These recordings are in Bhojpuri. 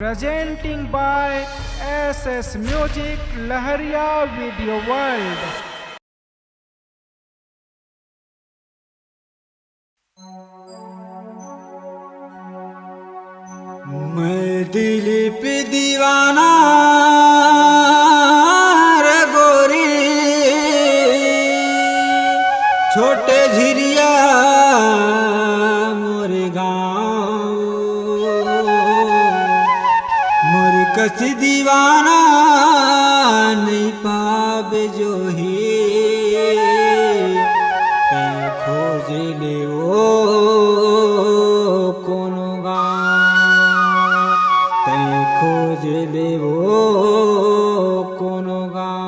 Presenting by SS Music Laharia Video World. मैं दिल पे दीवाना रे गोरी, छोटे झिरिया मोर गाँव, मोर कसी दीवाना नहीं पावे जो ही खोज ले वो कोनो गाँव, खोज ले वो कोनो गाँव।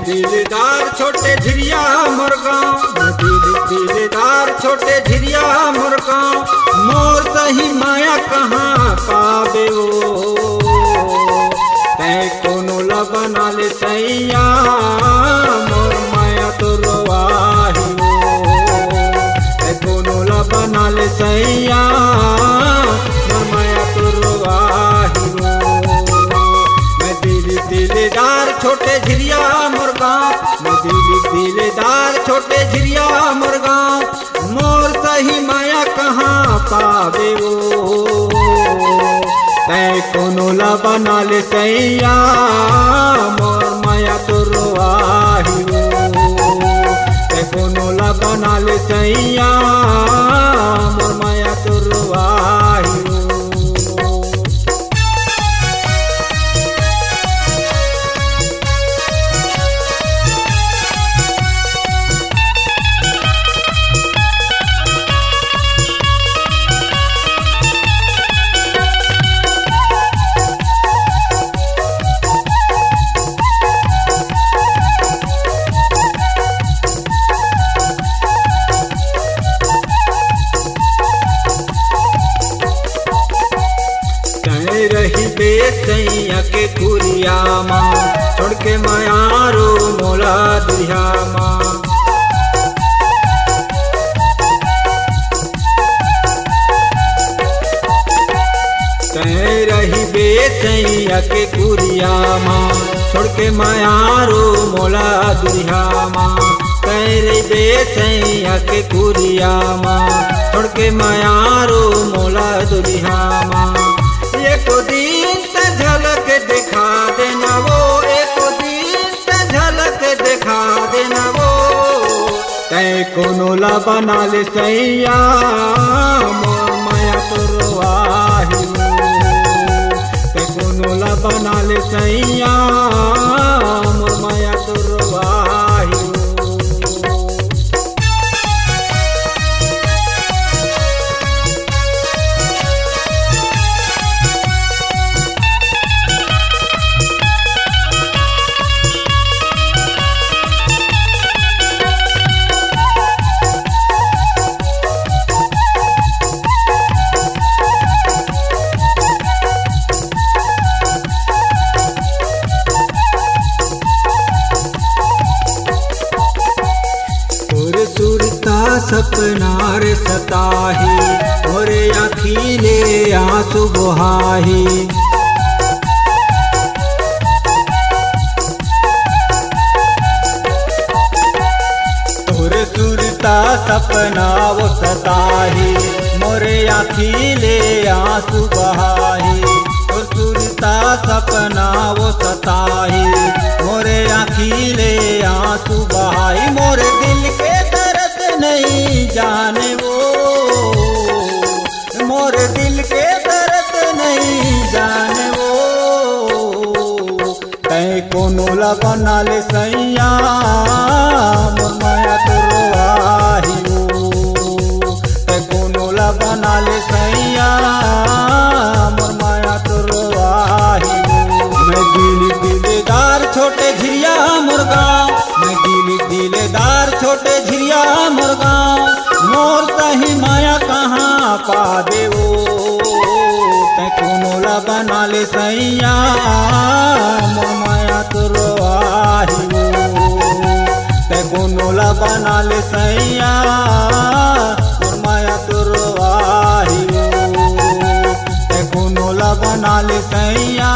दिलदार छोटे झिरिया मोर गाँव, दिलदार छोटे झिरिया मोर गाँव, मोर सही माया कहाँ पावे वो, तै कोनो बना ले सैया मोर माया तो रोवाही वो, तै कोनो बना ले सैया मोर माया तो रोवाही वो। मैं दिलदार छोटे झिरिया मोर गाँव, मैं दिलदार छोटे झिरिया मोर गाँव, मोर सही माया कहाँ पावे वो, तै कोनो बना ले सैया मोर माया तो रोवाही वो, तै कोनो बना ले सैया मोर माया तो रोवाही वो। रही बेसैया के कुरिया माँ, छोड़ के मायारो मोला दुरिया माँ, कह रही बेसैया के कुरिया माँ, छोड़ के मायारो मोला दुरिया माँ, कह रही बेसैया के कुरिया माँ, छोड़ के मायारो मोला दुरिया माँ। एक दिन से झलक दिखा देना वो, एक दिन से झलक दिखा देना वो, तै कोनो बना ले सैया मोर माया तो रोवाही वो, तै कोनो बना ले सैया मोर माया तो रोवाही वो। सपना रे सताही मोरे आँखीले आंसू बहाही, तोरे सुरता सपना वो सताही मोरे आँखीले आंसू बहाही, तोर सुरता सपना वो सताही मोरे आँखीले आंसू बहाई, मोरे दिल के नहीं जाने वो, मोर दिल के दर्द नहीं जाने वो, तै कोनो बना ले सैया मोर माया तो रोवाही वो, तै कोनो बना ले सैया हटे झिरिया मोर गाँव, मोर कहीं माया कहाँ पाबे वो, तै कोनो ला बना ले सैया मोर माया तो रोआही वो, तै कोनो ला बना ले सैया मोर माया तो रोआही वो, तै कोनो ला बना ले सैया